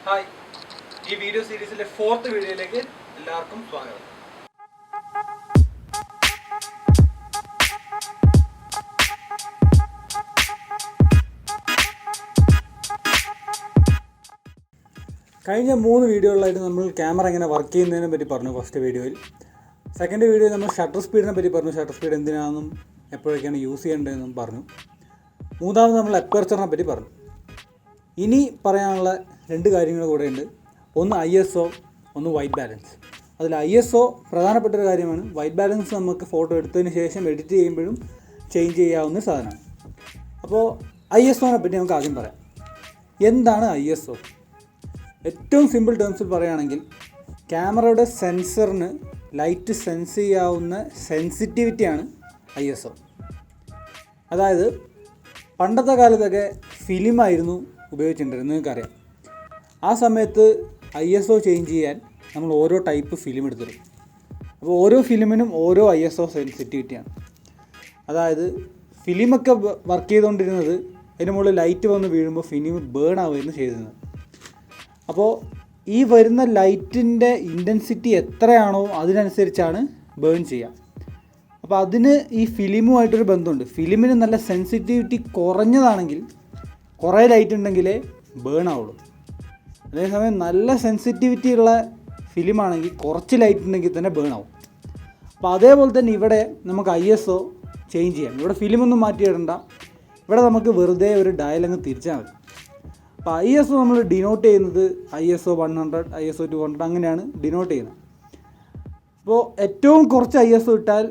Hi, ഈ video സീരീസിലെ 4th വീഡിയോയിലേക്ക് എല്ലാവർക്കും സ്വാഗതം. കഴിഞ്ഞ 3 വീഡിയോകളിലായിട്ട് നമ്മൾ ക്യാമറ എങ്ങനെ വർക്ക് ചെയ്യുന്നതിനെ പറ്റി പറഞ്ഞു. ഫസ്റ്റ് വീഡിയോയിൽ. സെക്കൻഡ് വീഡിയോയിൽ നമ്മൾ ഷട്ടർ സ്പീഡിനെ പറ്റി പറഞ്ഞു. ഷട്ടർ സ്പീഡ് എന്തിനാണെന്നും എപ്പോഴൊക്കെയാണ് യൂസ് ചെയ്യേണ്ടതെന്നും പറഞ്ഞു. മൂന്നാമത് നമ്മൾ അപ്പർച്ചറിനെ പറ്റി പറഞ്ഞു. ഇനി പറയാനുള്ള 2 കാര്യങ്ങൾ കൂടെ ഉണ്ട്. ഒന്ന് ISO, ഒന്ന് വൈറ്റ് ബാലൻസ്. അതിൽ ISO പ്രധാനപ്പെട്ടൊരു കാര്യമാണ്. വൈറ്റ് ബാലൻസ് നമുക്ക് ഫോട്ടോ എടുത്തതിന് ശേഷം എഡിറ്റ് ചെയ്യുമ്പോഴും ചേഞ്ച് ചെയ്യാവുന്ന സാധനമാണ്. അപ്പോൾ ISOനെ പറ്റി നമുക്ക് ആദ്യം പറയാം. എന്താണ് ISO? ഏറ്റവും സിമ്പിൾ ടേംസിൽ പറയുകയാണെങ്കിൽ ക്യാമറയുടെ സെൻസറിന് ലൈറ്റ് സെൻസ് ചെയ്യാവുന്ന സെൻസിറ്റിവിറ്റിയാണ് ISO. അതായത് പണ്ടത്തെ കാലത്തൊക്കെ ഫിലിമായിരുന്നു ഉപയോഗിച്ചിട്ടുണ്ടായിരുന്നു, നിങ്ങൾക്കറിയാം. ആ സമയത്ത് ISO ചേഞ്ച് ചെയ്യാൻ നമ്മൾ ഓരോ ടൈപ്പ് ഫിലിം എടുത്തിടും. അപ്പോൾ ഓരോ ഫിലിമിനും ഓരോ ISO സെൻസിറ്റിവിറ്റിയാണ്. അതായത് ഫിലിമൊക്കെ വർക്ക് ചെയ്തുകൊണ്ടിരുന്നത് അതിന് മുകളിൽ ലൈറ്റ് വന്ന് വീഴുമ്പോൾ ഫിലിം ബേൺ ആവുകയായിരുന്നു ചെയ്തിരുന്നത്. അപ്പോൾ ഈ വരുന്ന ലൈറ്റിൻ്റെ ഇൻറ്റൻസിറ്റി എത്രയാണോ അതിനനുസരിച്ചാണ് ബേൺ ചെയ്യുക. അപ്പോൾ അതിന് ഈ ഫിലിമുമായിട്ടൊരു ബന്ധമുണ്ട്. ഫിലിമിന് നല്ല സെൻസിറ്റിവിറ്റി കുറഞ്ഞതാണെങ്കിൽ കുറേ ലൈറ്റ് ഉണ്ടെങ്കിലേ ബേൺ ആവുള്ളൂ. അതേസമയം നല്ല സെൻസിറ്റിവിറ്റി ഉള്ള ഫിലിമാണെങ്കിൽ കുറച്ച് ലൈറ്റ് ഉണ്ടെങ്കിൽ തന്നെ ബേൺ ആവും. അപ്പോൾ അതേപോലെ തന്നെ ഇവിടെ നമുക്ക് ISO ചേഞ്ച് ചെയ്യാം. ഇവിടെ ഫിലിമൊന്നും മാറ്റിയിടണ്ട. ഇവിടെ നമുക്ക് വെറുതെ ഒരു ഡയലങ്ങ് തിരിച്ചാൽ മതി. അപ്പോൾ ISO നമ്മൾ ഡിനോട്ട് ചെയ്യുന്നത് ISO 100, ISO 200 അങ്ങനെയാണ് ഡിനോട്ട് ചെയ്യുന്നത്. അപ്പോൾ ഏറ്റവും കുറച്ച് ISO ഇട്ടാൽ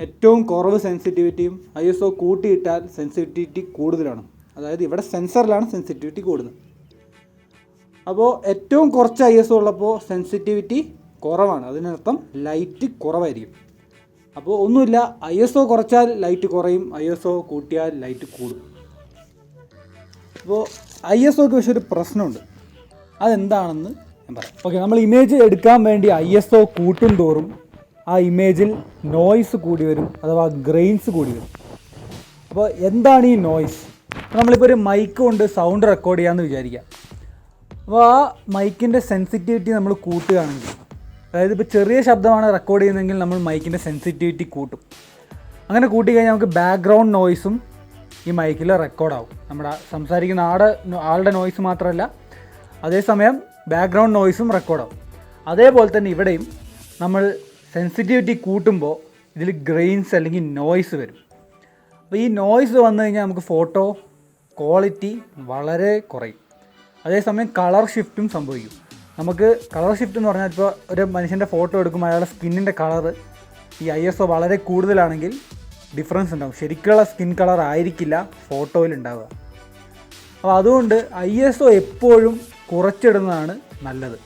ഏറ്റവും കുറവ് സെൻസിറ്റിവിറ്റിയും, ISO കൂട്ടിയിട്ടാൽ സെൻസിറ്റിവിറ്റി കൂടുതലാണ്. അതായത് ഇവിടെ സെൻസറിലാണ് സെൻസിറ്റിവിറ്റി കൂടുന്നത്. അപ്പോൾ ഏറ്റവും കുറച്ച് ISO ഉള്ളപ്പോൾ സെൻസിറ്റിവിറ്റി കുറവാണ്. അതിനർത്ഥം ലൈറ്റ് കുറവായിരിക്കും. അപ്പോൾ ഒന്നുമില്ല, ISO കുറച്ചാൽ ലൈറ്റ് കുറയും, ISO കൂട്ടിയാൽ ലൈറ്റ് കൂടും. അപ്പോൾ ISOക്ക് പക്ഷേ ഒരു പ്രശ്നമുണ്ട്. അതെന്താണെന്ന് ഞാൻ പറയാം. ഓക്കെ, നമ്മൾ ഇമേജ് എടുക്കാൻ വേണ്ടി ISO കൂട്ടും തോറും ആ ഇമേജിൽ നോയ്സ് കൂടി വരും, അഥവാ ഗ്രെയിൻസ് കൂടി വരും. അപ്പോൾ എന്താണ് ഈ നോയ്സ്? നമ്മളിപ്പോൾ ഒരു മൈക്ക് കൊണ്ട് സൗണ്ട് റെക്കോർഡ് ചെയ്യാമെന്ന് വിചാരിക്കാം. അപ്പോൾ ആ മൈക്കിൻ്റെ സെൻസിറ്റിവിറ്റി നമ്മൾ കൂട്ടുകയാണെങ്കിൽ, അതായത് ഇപ്പോൾ ചെറിയ ശബ്ദമാണ് റെക്കോർഡ് ചെയ്യുന്നതെങ്കിൽ നമ്മൾ മൈക്കിൻ്റെ സെൻസിറ്റിവിറ്റി കൂട്ടും. അങ്ങനെ കൂട്ടിക്കഴിഞ്ഞാൽ നമുക്ക് ബാക്ക്ഗ്രൗണ്ട് നോയ്സും ഈ മൈക്കിൽ റെക്കോർഡാവും. നമ്മുടെ സംസാരിക്കുന്ന ആളുടെ നോയ്സ് മാത്രമല്ല, അതേസമയം ബാക്ക്ഗ്രൗണ്ട് നോയ്സും റെക്കോർഡാവും. അതേപോലെ തന്നെ ഇവിടെയും നമ്മൾ സെൻസിറ്റിവിറ്റി കൂട്ടുമ്പോൾ ഇതിൽ ഗ്രെയിൻസ് അല്ലെങ്കിൽ നോയ്സ് വരും. അപ്പോൾ ഈ നോയ്സ് വന്നു കഴിഞ്ഞാൽ നമുക്ക് ഫോട്ടോ ക്വാളിറ്റി വളരെ കുറയും. അതേസമയം കളർ ഷിഫ്റ്റും സംഭവിക്കും. നമുക്ക് കളർ ഷിഫ്റ്റ് എന്ന് പറഞ്ഞാൽ ഇപ്പോൾ ഒരു മനുഷ്യൻ്റെ ഫോട്ടോ എടുക്കുമ്പോൾ അയാളുടെ സ്കിന്നിൻ്റെ കളറ് ഈ ISO വളരെ കൂടുതലാണെങ്കിൽ ഡിഫറൻസ് ഉണ്ടാകും. ശരിക്കുള്ള സ്കിൻ കളർ ആയിരിക്കില്ല ഫോട്ടോയിൽ ഉണ്ടാവുക. അപ്പോൾ അതുകൊണ്ട് ISO എപ്പോഴും കുറച്ചിടുന്നതാണ് നല്ലത്.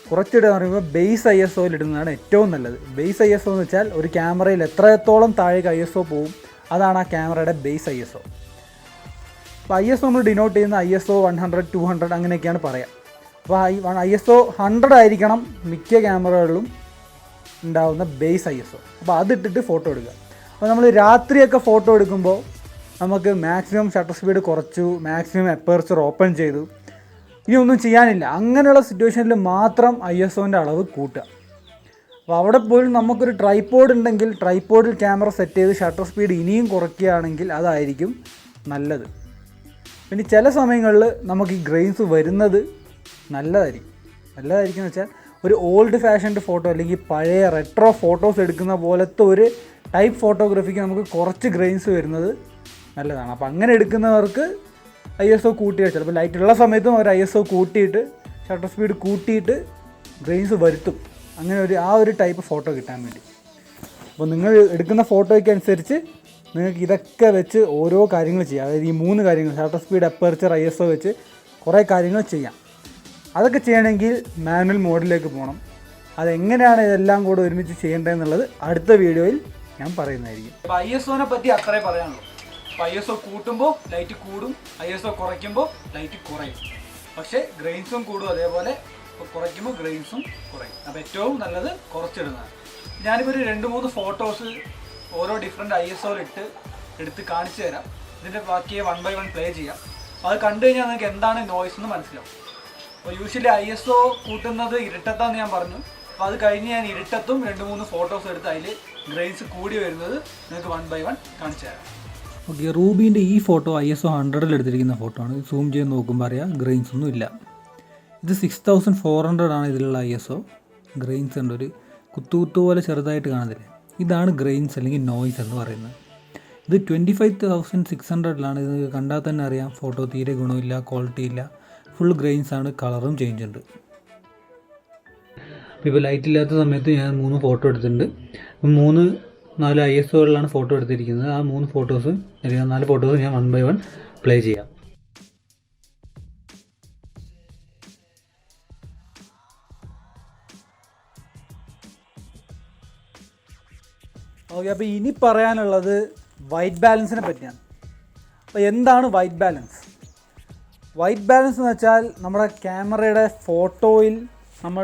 കുറച്ചിടുക എന്ന് പറയുമ്പോൾ ബേസ് ISOയിൽ ഇടുന്നതാണ് ഏറ്റവും നല്ലത്. ബേസ് ISO എന്ന് വെച്ചാൽ ഒരു ക്യാമറയിൽ എത്രത്തോളം താഴേക്ക് ISO പോവും, അതാണ് ആ ക്യാമറയുടെ ബേസ് ISO. അപ്പോൾ ISO നമ്മൾ ഡിനോട്ട് ചെയ്യുന്ന ISO 100, 200 അങ്ങനെയൊക്കെയാണ് പറയുക. അപ്പോൾ ISO 100 ആയിരിക്കണം മിക്ക ക്യാമറകളിലും ഉണ്ടാകുന്ന ബേസ് ISO. അപ്പോൾ അതിട്ടിട്ട് ഫോട്ടോ എടുക്കുക. അപ്പോൾ നമ്മൾ രാത്രിയൊക്കെ ഫോട്ടോ എടുക്കുമ്പോൾ നമുക്ക് മാക്സിമം ഷട്ടർ സ്പീഡ് കുറച്ചു, മാക്സിമം അപ്പർച്ചർ ഓപ്പൺ ചെയ്തു, ഇനി ഒന്നും ചെയ്യാനില്ല. അങ്ങനെയുള്ള സിറ്റുവേഷനിൽ മാത്രം ISOൻ്റെ അളവ് കൂട്ടുക. അപ്പോൾ അവിടെ പോലും നമുക്കൊരു ട്രൈപോഡ് ഉണ്ടെങ്കിൽ ട്രൈപോഡിൽ ക്യാമറ സെറ്റ് ചെയ്ത് ഷട്ടർ സ്പീഡ് ഇനിയും കുറയ്ക്കുകയാണെങ്കിൽ അതായിരിക്കും നല്ലത്. പിന്നെ ചില സമയങ്ങളിൽ നമുക്ക് ഈ ഗ്രെയിൻസ് വരുന്നത് നല്ലതായിരിക്കും എന്ന് വെച്ചാൽ ഒരു ഓൾഡ് ഫാഷൻഡ് ഫോട്ടോ അല്ലെങ്കിൽ പഴയ റെട്രോ ഫോട്ടോസ് എടുക്കുന്ന പോലത്തെ ഒരു ടൈപ്പ് ഫോട്ടോഗ്രാഫിക്ക് നമുക്ക് കുറച്ച് ഗ്രെയിൻസ് വരുന്നത് നല്ലതാണ്. അപ്പോൾ അങ്ങനെ എടുക്കുന്നവർക്ക് ISO കൂട്ടിയിട്ട്, ചിലപ്പോൾ ലൈറ്റ് ഉള്ള സമയത്തും അവർ ISO കൂട്ടിയിട്ട് ഷട്ടർ സ്പീഡ് കൂട്ടിയിട്ട് ഗ്രെയിൻസ് വരുത്തും. അങ്ങനെ ആ ഒരു ടൈപ്പ് ഫോട്ടോ കിട്ടാൻ വേണ്ടി. അപ്പോൾ നിങ്ങൾ എടുക്കുന്ന ഫോട്ടോയ്ക്ക് അനുസരിച്ച് നിങ്ങൾക്ക് ഇതൊക്കെ വെച്ച് ഓരോ കാര്യങ്ങൾ ചെയ്യാം. അതായത് ഈ 3 കാര്യങ്ങൾ ഷട്ടർ സ്പീഡ്, അപ്പർച്ചർ, ISO വെച്ച് കുറേ കാര്യങ്ങൾ ചെയ്യാം. അതൊക്കെ ചെയ്യണമെങ്കിൽ മാനുവൽ മോഡിലേക്ക് പോകണം. അതെങ്ങനെയാണ് ഇതെല്ലാം കൂടെ ഒരുമിച്ച് ചെയ്യേണ്ടതെന്നുള്ളത് അടുത്ത വീഡിയോയിൽ ഞാൻ പറയുന്നതായിരിക്കും. അപ്പോൾ ISOനെ പറ്റി അത്രേ പറയാനുള്ളൂ. അപ്പോൾ ISO കൂട്ടുമ്പോൾ ലൈറ്റ് കൂടും, ISO കുറയ്ക്കുമ്പോൾ ലൈറ്റ് കുറയും. പക്ഷേ ഗ്രെയിൻസും കൂടും, അതേപോലെ കുറയ്ക്കുമ്പോൾ ഗ്രെയിൻസും കുറയും. അപ്പോൾ ഏറ്റവും നല്ലത് കുറച്ചിടുന്നതാണ്. ഞാനിപ്പോൾ ഒരു 2-3 ഫോട്ടോസ് ഓരോ ഡിഫറെൻറ്റ് ISOയിലിട്ട് എടുത്ത് കാണിച്ചു തരാം. ഇതിൻ്റെ ബാക്കിയെ 1 by 1 പ്ലേ ചെയ്യാം. അത് കണ്ടു കഴിഞ്ഞാൽ നിങ്ങൾക്ക് എന്താണ് നോയ്സ് എന്ന് മനസ്സിലാവും. അപ്പോൾ യൂഷ്വലി ISO കൂട്ടുന്നത് ഇരുട്ടത്താന്ന് ഞാൻ പറഞ്ഞു. അപ്പോൾ അത് കഴിഞ്ഞ് ഞാൻ ഇരുട്ടത്തും 2-3 ഫോട്ടോസ് എടുത്ത് അതിൽ ഗ്രെയിൻസ് കൂടി വരുന്നത് നിങ്ങൾക്ക് 1 by 1 കാണിച്ചു തരാം. ഓക്കെ, റൂബീൻ്റെ ഈ ഫോട്ടോ ISO 100 എടുത്തിരിക്കുന്ന ഫോട്ടോ ആണ്. സൂം ചെയ്ത് നോക്കുമ്പോൾ അറിയാം ഗ്രെയിൻസ് ഒന്നും ഇല്ല. ഇത് 6400 ആണ് ഇതിലുള്ള ISO. ഗ്രെയിൻസ് ഉണ്ട്, ഒരു കുത്തു പോലെ ചെറുതായിട്ട് കാണുന്നില്ല. ഇതാണ് ഗ്രെയിൻസ് അല്ലെങ്കിൽ നോയ്സ് എന്ന് പറയുന്നത്. ഇത് 25,600 ഇത് കണ്ടാൽ തന്നെ അറിയാം ഫോട്ടോ തീരെ ഗുണമില്ല, ക്വാളിറ്റി ഇല്ല, ഫുൾ ഗ്രെയിൻസ് ആണ്, കളറും ചേഞ്ച് ഉണ്ട്. അപ്പോൾ ഇപ്പോൾ ലൈറ്റ് ഇല്ലാത്ത സമയത്ത് ഞാൻ 3 ഫോട്ടോ എടുത്തിട്ടുണ്ട്. 3-4 ISOകളിലാണ് ഫോട്ടോ എടുത്തിരിക്കുന്നത്. ആ 3 ഫോട്ടോസ് അല്ലെങ്കിൽ 4 ഫോട്ടോസ് ഞാൻ 1 by 1 പ്ലേ ചെയ്യാം. ഓക്കെ, അപ്പോൾ ഇനി പറയാനുള്ളത് വൈറ്റ് ബാലൻസിനെ പറ്റിയാണ്. അപ്പോൾ എന്താണ് വൈറ്റ് ബാലൻസ്? വൈറ്റ് ബാലൻസ് എന്ന് വെച്ചാൽ നമ്മുടെ ക്യാമറയുടെ ഫോട്ടോയിൽ നമ്മൾ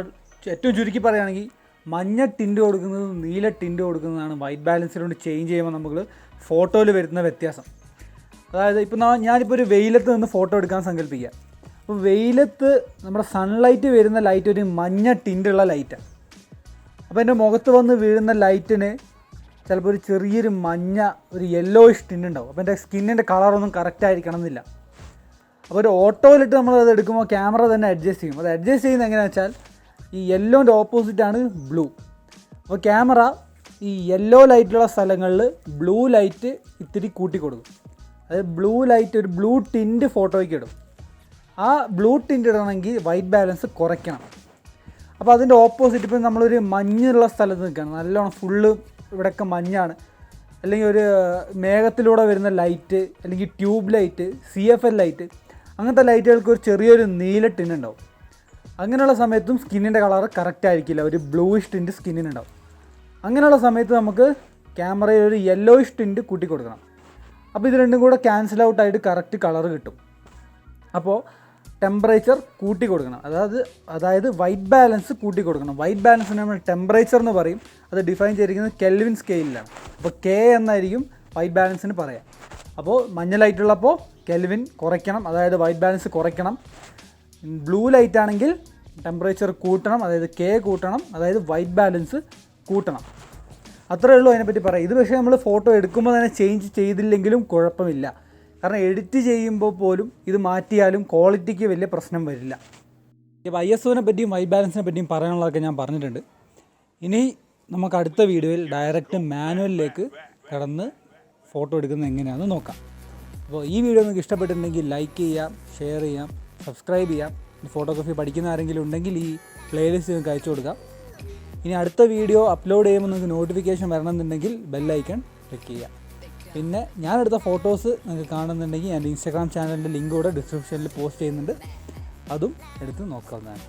ഏറ്റവും ചുരുക്കി പറയുകയാണെങ്കിൽ മഞ്ഞ ടിൻറ്റ് കൊടുക്കുന്നത് നീല ടിൻറ്റ് കൊടുക്കുന്നതാണ് വൈറ്റ് ബാലൻസിനോട് ചേഞ്ച് ചെയ്യുമ്പോൾ നമുക്ക് ഫോട്ടോയിൽ വരുന്ന വ്യത്യാസം. അതായത് ഇപ്പോൾ ഞാനിപ്പോൾ ഒരു വെയിലത്ത് നിന്ന് ഫോട്ടോ എടുക്കാൻ സങ്കല്പിക്കുക. അപ്പോൾ വെയിലത്ത് നമ്മുടെ സൺലൈറ്റ് വരുന്ന ലൈറ്റ് ഒരു മഞ്ഞ ടിൻറ്റുള്ള ലൈറ്റാണ്. അപ്പോൾ എൻ്റെ മുഖത്ത് വന്ന് വീഴുന്ന ലൈറ്റിന് ചിലപ്പോൾ ഒരു ചെറിയൊരു മഞ്ഞ, ഒരു യെല്ലോയിഷ് ടിൻ ഉണ്ടാവും. അപ്പോൾ എൻ്റെ സ്കിന്നിൻ്റെ കളറൊന്നും കറക്റ്റ് ആയിരിക്കണം എന്നില്ല. അപ്പോൾ ഒരു ഓട്ടോയിലിട്ട് നമ്മളത് എടുക്കുമ്പോൾ ക്യാമറ തന്നെ അഡ്ജസ്റ്റ് ചെയ്യും. അത് അഡ്ജസ്റ്റ് ചെയ്യുന്നത് എങ്ങനെയാണെന്ന് വെച്ചാൽ ഈ യെല്ലോൻ്റെ ഓപ്പോസിറ്റാണ് ബ്ലൂ. അപ്പോൾ ക്യാമറ ഈ യെല്ലോ ലൈറ്റുള്ള സ്ഥലങ്ങളിൽ ബ്ലൂ ലൈറ്റ് ഇത്തിരി കൂട്ടി കൊടുക്കും. അതായത് ബ്ലൂ ലൈറ്റ് ഒരു ബ്ലൂ ടിൻറ്റ് ഫോട്ടോയ്ക്ക് ഇടും. ആ ബ്ലൂ ടിൻറ്റ് ഇടണമെങ്കിൽ വൈറ്റ് ബാലൻസ് കുറയ്ക്കണം. അപ്പോൾ അതിൻ്റെ ഓപ്പോസിറ്റ് ഇപ്പോൾ നമ്മളൊരു മഞ്ഞുള്ള സ്ഥലത്ത് നിൽക്കുകയാണ്, നല്ലോണം ഫുള്ള് ഇവിടെയൊക്കെ മഞ്ഞാണ്, അല്ലെങ്കിൽ ഒരു മേഘത്തിലൂടെ വരുന്ന ലൈറ്റ്, അല്ലെങ്കിൽ ട്യൂബ് ലൈറ്റ്, CFL ലൈറ്റ്, അങ്ങനത്തെ ലൈറ്റുകൾക്ക് ഒരു ചെറിയൊരു നീല ടിന്നുണ്ടാവും. അങ്ങനെയുള്ള സമയത്തും സ്കിന്നിൻ്റെ കളർ കറക്റ്റ് ആയിരിക്കില്ല, ഒരു ബ്ലൂയിഷ് ടിൻറ്റ് സ്കിന്നിനുണ്ടാവും. അങ്ങനെയുള്ള സമയത്ത് നമുക്ക് ക്യാമറയിൽ ഒരു യെല്ലോയിഷ് ടിൻറ്റ് കൂട്ടി കൊടുക്കണം. അപ്പോൾ ഇത് രണ്ടും കൂടെ ക്യാൻസൽ ഔട്ടായിട്ട് കറക്റ്റ് കളർ കിട്ടും. അപ്പോൾ ടെമ്പറേച്ചർ കൂട്ടി കൊടുക്കണം, അതായത് വൈറ്റ് ബാലൻസ് കൂട്ടി കൊടുക്കണം. വൈറ്റ് ബാലൻസിന് നമ്മൾ ടെമ്പറേച്ചർ എന്ന് പറയും. അത് ഡിഫൈൻ ചെയ്തിരിക്കുന്നത് കെൽവിൻ സ്കെയിലാണ്. അപ്പോൾ K എന്നായിരിക്കും വൈറ്റ് ബാലൻസിന് പറയാം. അപ്പോൾ മഞ്ഞ ലൈറ്റുള്ളപ്പോൾ കെൽവിൻ കുറയ്ക്കണം, അതായത് വൈറ്റ് ബാലൻസ് കുറയ്ക്കണം. ബ്ലൂ ലൈറ്റ് ആണെങ്കിൽ ടെമ്പറേച്ചർ കൂട്ടണം, അതായത് K കൂട്ടണം, അതായത് വൈറ്റ് ബാലൻസ് കൂട്ടണം. അത്രയേ ഉള്ളൂ അതിനെപ്പറ്റി പറയാം. ഇത് പക്ഷേ നമ്മൾ ഫോട്ടോ എടുക്കുമ്പോൾ തന്നെ ചേഞ്ച് ചെയ്തില്ലെങ്കിലും കുഴപ്പമില്ല. കാരണം എഡിറ്റ് ചെയ്യുമ്പോൾ പോലും ഇത് മാറ്റിയാലും ക്വാളിറ്റിക്ക് വലിയ പ്രശ്നം വരില്ല. ഇപ്പോൾ ISOനെ പറ്റിയും വൈറ്റ് ബാലൻസിനെ പറ്റിയും പറയാനുള്ളതൊക്കെ ഞാൻ പറഞ്ഞിട്ടുണ്ട്. ഇനി നമുക്ക് അടുത്ത വീഡിയോയിൽ ഡയറക്റ്റ് മാനുവലിലേക്ക് കടന്ന് ഫോട്ടോ എടുക്കുന്നത് എങ്ങനെയാണെന്ന് നോക്കാം. അപ്പോൾ ഈ വീഡിയോ നിങ്ങൾക്ക് ഇഷ്ടപ്പെട്ടിട്ടുണ്ടെങ്കിൽ ലൈക്ക് ചെയ്യാം, ഷെയർ ചെയ്യാം, സബ്സ്ക്രൈബ് ചെയ്യാം. ഫോട്ടോഗ്രാഫി പഠിക്കുന്ന ആരെങ്കിലും ഉണ്ടെങ്കിൽ ഈ പ്ലേലിസ്റ്റ് നിങ്ങൾക്ക് അയച്ചു കൊടുക്കാം. ഇനി അടുത്ത വീഡിയോ അപ്ലോഡ് ചെയ്യുമ്പോൾ നിങ്ങൾക്ക് നോട്ടിഫിക്കേഷൻ വരണമെന്നുണ്ടെങ്കിൽ ബെല്ലൈക്കൺ ക്ലിക്ക് ചെയ്യാം. പിന്നെ ഞാനെടുത്ത ഫോട്ടോസ് നിങ്ങൾക്ക് കാണുന്നുണ്ടെങ്കിൽ എൻ്റെ ഇൻസ്റ്റാഗ്രാം ചാനലിൻ്റെ ലിങ്ക് കൂടെ ഡിസ്ക്രിപ്ഷനിൽ പോസ്റ്റ് ചെയ്യുന്നുണ്ട്, അതും എടുത്ത് നോക്കാവുന്നതാണ്.